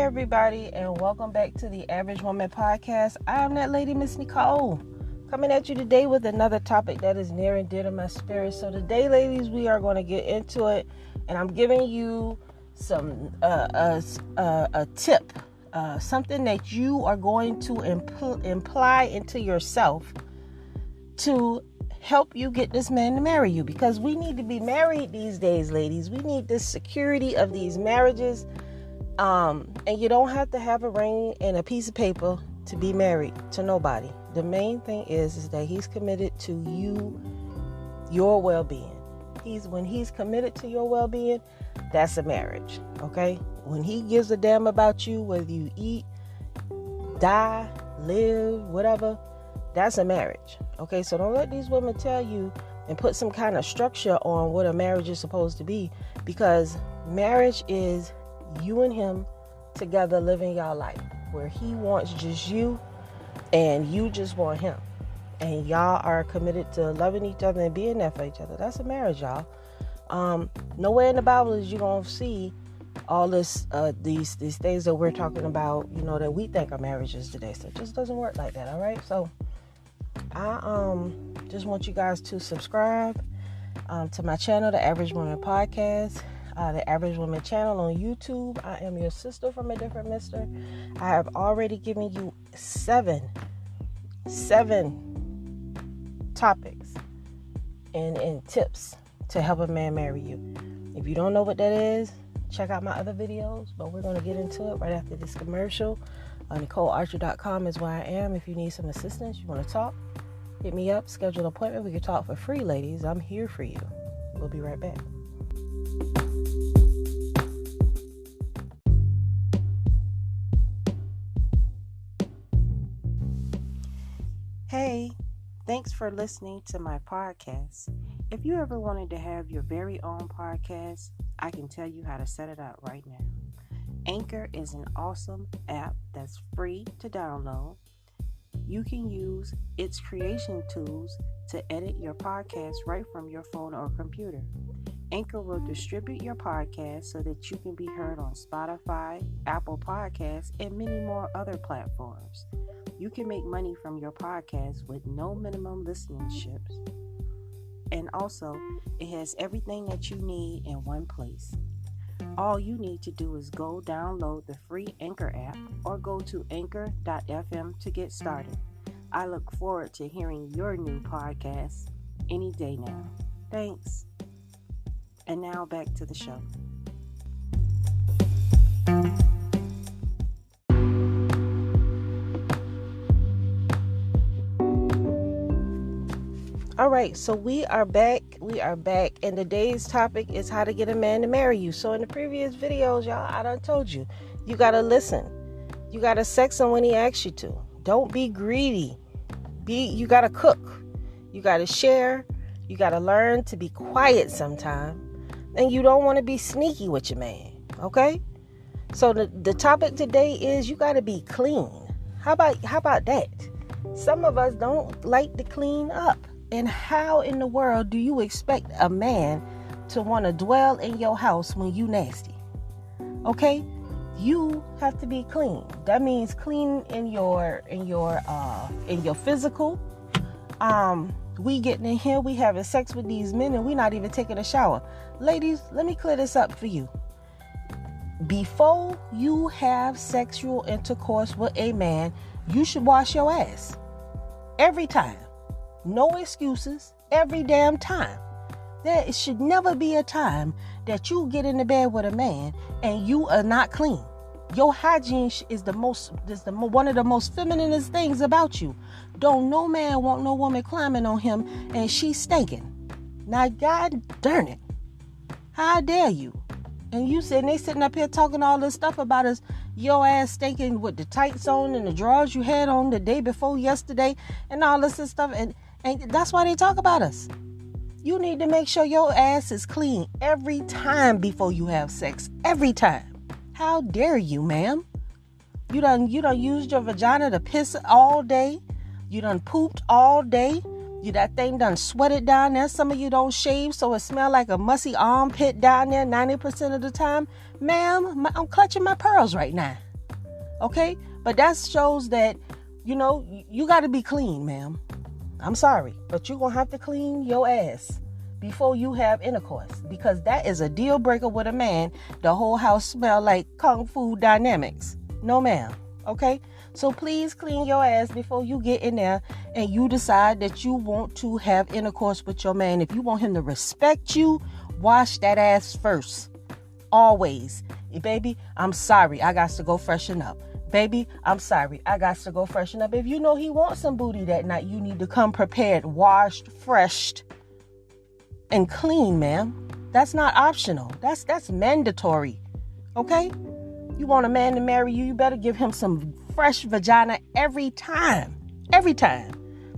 everybody, and welcome back to the Average Woman Podcast. I'm that lady, Miss Nicole, coming at you today with another topic that is near and dear to my spirit. So today, ladies, we are going to get into it, and I'm giving you some a tip, something that you are going to imply into yourself to help you get this man to marry you, because we need to be married these days, ladies. We need this security of these marriages. And you don't have to have a ring and a piece of paper to be married to nobody. The main thing is that he's committed to you, your well-being. When he's committed to your well-being, that's a marriage. Okay? When he gives a damn about you, whether you eat, die, live, whatever, that's a marriage. Okay? So don't let these women tell you and put some kind of structure on what a marriage is supposed to be, because marriage is you and him together living y'all life, where he wants just you and you just want him, and y'all are committed to loving each other and being there for each other. That's a marriage, y'all. Nowhere in the Bible is you gonna see all this these things that we're talking about, that we think are marriages today. So it just doesn't work like that. All right, so I just want you guys to subscribe to my channel, the Average Woman Podcast, the Average Woman channel on YouTube. I am your sister from a different mister. I have already given you seven topics and tips to help a man marry you. If you don't know what that is, check out my other videos, but we're going to get into it right after this commercial. NicoleArcher.com is where I am. If you need some assistance, you want to talk, hit me up, schedule an appointment. We can talk for free, ladies. I'm here for you. We'll be right back. Hey, thanks for listening to my podcast. If you ever wanted to have your very own podcast, I can tell you how to set it up right now. Anchor is an awesome app that's free to download. You can use its creation tools to edit your podcast right from your phone or computer. Anchor will distribute your podcast so that you can be heard on Spotify, Apple Podcasts, and many more other platforms. You can make money from your podcast with no minimum listenerships. And also, it has everything that you need in one place. All you need to do is go download the free Anchor app or go to anchor.fm to get started. I look forward to hearing your new podcast any day now. Thanks. And now back to the show. All right, so we are back, and today's topic is how to get a man to marry you. So in the previous videos, y'all, I done told you, you gotta listen. You gotta sex him when he asks you to. Don't be greedy. You gotta cook. You gotta share. You gotta learn to be quiet sometime. And you don't want to be sneaky with your man, okay? So the topic today is you gotta be clean. How about that? Some of us don't like to clean up. And how in the world do you expect a man to want to dwell in your house when you nasty? Okay? You have to be clean. That means clean in your physical. We getting in here, we having sex with these men, and we not even taking a shower. Ladies, let me clear this up for you. Before you have sexual intercourse with a man, you should wash your ass. Every time. No excuses, every damn time. There should never be a time that you get into bed with a man and you are not clean. Your hygiene is one of the most femininist things about you. Don't no man want no woman climbing on him and she's stinking. Now, God darn it. How dare you? And you they sitting up here talking all this stuff about us, your ass stinking with the tights on and the drawers you had on the day before yesterday and all this stuff. And that's why they talk about us. You need to make sure your ass is clean every time before you have sex. Every time. How dare you, ma'am? You done used your vagina to piss all day. You done pooped all day. That thing done sweated down there. Some of you don't shave, so it smell like a musty armpit down there 90% of the time. Ma'am, I'm clutching my pearls right now. Okay? But that shows that, you got to be clean, ma'am. I'm sorry, but you're going to have to clean your ass before you have intercourse, because that is a deal breaker with a man. The whole house smell like Kung Fu Dynamics. No, ma'am. Okay? So please clean your ass before you get in there and you decide that you want to have intercourse with your man. If you want him to respect you, wash that ass first. Always. Baby, I'm sorry, I got to go freshen up. Baby, I'm sorry, I got to go freshen up. If you know he wants some booty that night, you need to come prepared, washed, freshed, and clean, ma'am. That's not optional. That's mandatory. Okay? You want a man to marry you, you better give him some fresh vagina every time. Every time.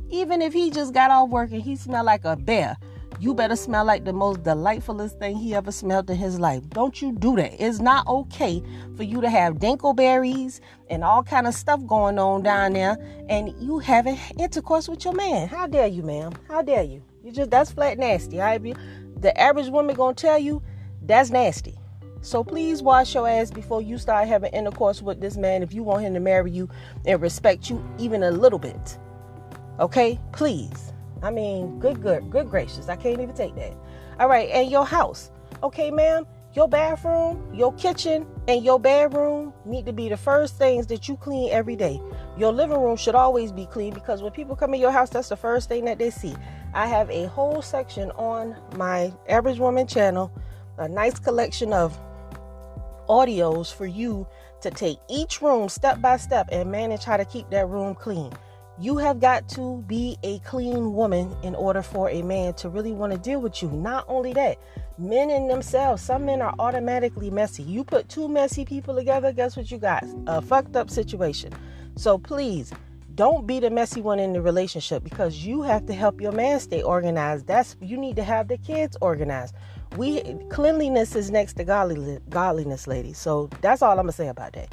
Even if he just got off work and he smell like a bear, you better smell like the most delightfulest thing he ever smelled in his life. Don't you do that. It's not okay for you to have dinkleberries and all kind of stuff going on down there and you having intercourse with your man. How dare you, ma'am? How dare you? That's flat nasty. All right? The average woman gonna tell you that's nasty. So please wash your ass before you start having intercourse with this man if you want him to marry you and respect you even a little bit. Okay? Please. I mean, good gracious. I can't even take that. All right. And your house. Okay, ma'am, your bathroom, your kitchen, and your bedroom need to be the first things that you clean every day. Your living room should always be clean because when people come in your house, that's the first thing that they see. I have a whole section on my Average Woman channel, a nice collection of audios for you to take each room step by step and manage how to keep that room clean. You have got to be a clean woman in order for a man to really want to deal with you. Not only that, men in themselves, some men are automatically messy. You put two messy people together, guess what you got? A fucked up situation. So please, don't be the messy one in the relationship because you have to help your man stay organized. You need to have the kids organized. Cleanliness is next to godliness, ladies. So that's all I'm going to say about that.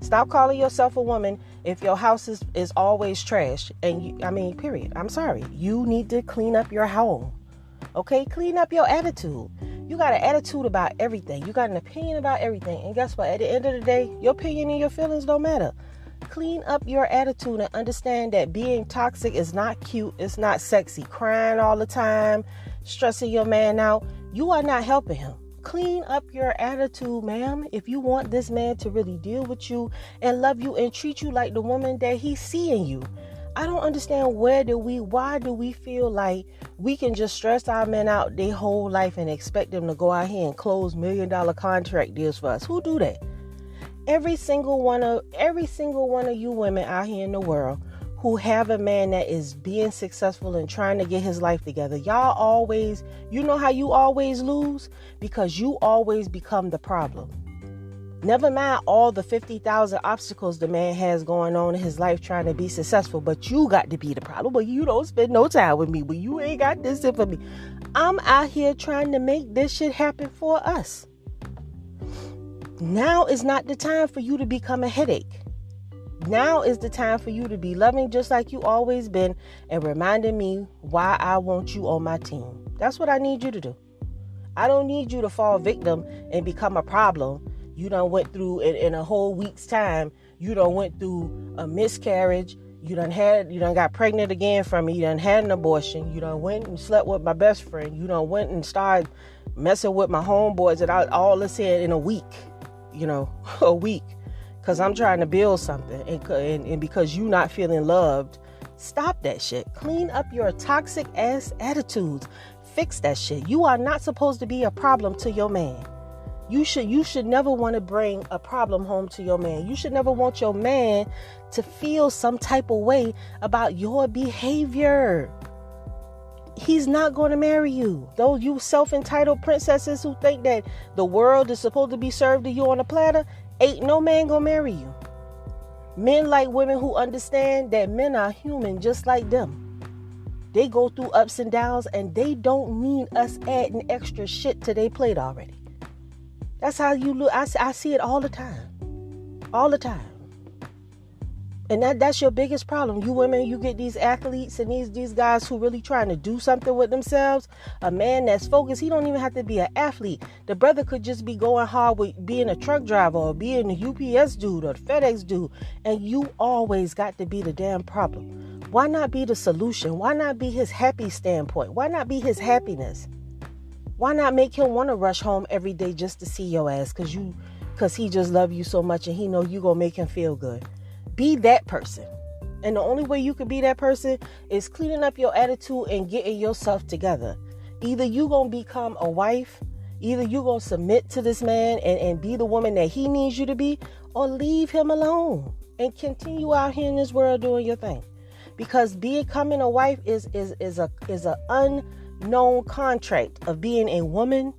Stop calling yourself a woman if your house is always trash. Period. I'm sorry. You need to clean up your home. Okay? Clean up your attitude. You got an attitude about everything. You got an opinion about everything. And guess what? At the end of the day, your opinion and your feelings don't matter. Clean up your attitude and understand that being toxic is not cute. It's not sexy. Crying all the time, stressing your man out. You are not helping him. Clean up your attitude, ma'am, if you want this man to really deal with you and love you and treat you like the woman that he's seeing you. I don't understand why do we feel like we can just stress our men out their whole life and expect them to go out here and close $1 million contract deals for us? Who do that? Every single one of you women out here in the world who have a man that is being successful and trying to get his life together, you know how you always lose? Because you always become the problem. Never mind all the 50,000 obstacles the man has going on in his life trying to be successful, but you got to be the problem. But you don't spend no time with me. But you ain't got this in for me. I'm out here trying to make this shit happen for us. Now is not the time for you to become a headache. Now is the time for you to be loving just like you always been and reminding me why I want you on my team. That's what I need you to do. I don't need you to fall victim and become a problem. You done went through in a whole week's time. You done went through a miscarriage. You done got pregnant again from me. You done had an abortion. You done went and slept with my best friend. You done went and started messing with my homeboys and all this here in a week. A week. Because I'm trying to build something. And because you not feeling loved, stop that shit. Clean up your toxic ass attitudes. Fix that shit. You are not supposed to be a problem to your man. You should never want to bring a problem home to your man. You should never want your man to feel some type of way about your behavior. He's not going to marry you. Those you self-entitled princesses who think that the world is supposed to be served to you on a platter, ain't no man gonna marry you. Men like women who understand that men are human just like them. They go through ups and downs and they don't need us adding extra shit to their plate already. That's how you look. I see it all the time. All the time. And that's your biggest problem. You women, you get these athletes and these guys who really trying to do something with themselves. A man that's focused, he don't even have to be an athlete. The brother could just be going hard with being a truck driver or being a UPS dude or the FedEx dude. And you always got to be the damn problem. Why not be the solution? Why not be his happy standpoint? Why not be his happiness? Why not make him want to rush home every day just to see your ass because he just love you so much and he know you gonna make him feel good? Be that person. And the only way you can be that person is cleaning up your attitude and getting yourself together. Either you gonna become a wife, either you gonna submit to this man and be the woman that he needs you to be, or leave him alone and continue out here in this world doing your thing. Because becoming a wife is a unknown contract of being a woman,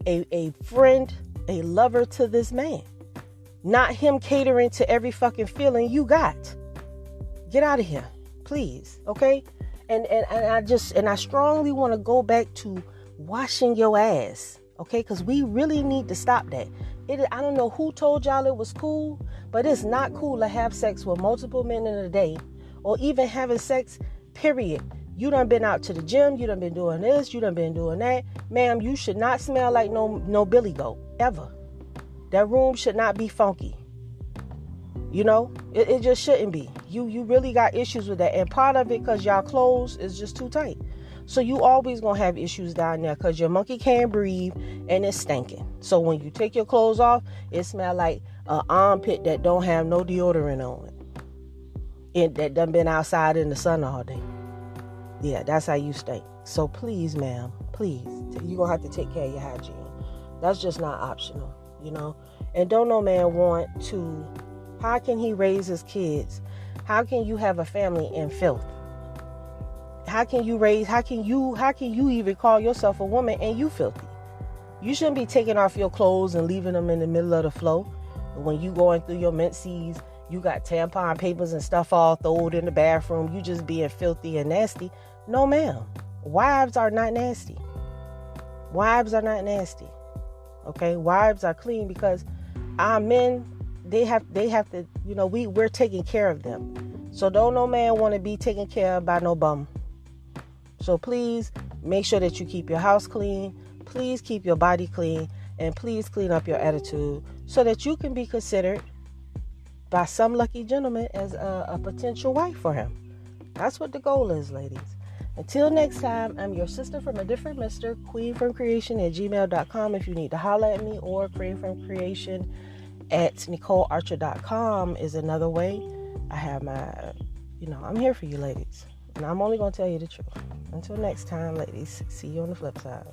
a friend, a lover to this man. Not him catering to every fucking feeling you got. Get out of here, please, okay? And I strongly want to go back to washing your ass, okay? Because we really need to stop that. I don't know who told y'all it was cool, but it's not cool to have sex with multiple men in a day, or even having sex, period. You done been out to the gym, you done been doing this, you done been doing that. Ma'am, you should not smell like no billy goat, ever. That room should not be funky. You know, it just shouldn't be. You really got issues with that. And part of it because y'all clothes is just too tight. So you always going to have issues down there because your monkey can't breathe and it's stinking. So when you take your clothes off, it smell like an armpit that don't have no deodorant on it. And that done been outside in the sun all day. Yeah, that's how you stink. So please, ma'am, please, you're going to have to take care of your hygiene. That's just not optional. You know, and don't no man want to. How can he raise his kids? How can you have a family in filth? How can you even call yourself a woman and you filthy? You shouldn't be taking off your clothes and leaving them in the middle of the floor. When you going through your menses, you got tampon papers and stuff all thrown in the bathroom. You just being filthy and nasty. No, ma'am. Wives are not nasty. Wives are not nasty. Okay, wives are clean because our men, they have to, you know, we're taking care of them. So don't no man want to be taken care of by no bum. So please make sure that you keep your house clean. Please keep your body clean, and please clean up your attitude so that you can be considered by some lucky gentleman as a potential wife for him. That's what the goal is, ladies. Until next time, I'm your sister from a different mister, queenfromcreation@gmail.com if you need to holler at me, or queenfromcreation@nicolearcher.com is another way. I have my, I'm here for you ladies. And I'm only going to tell you the truth. Until next time, ladies, see you on the flip side.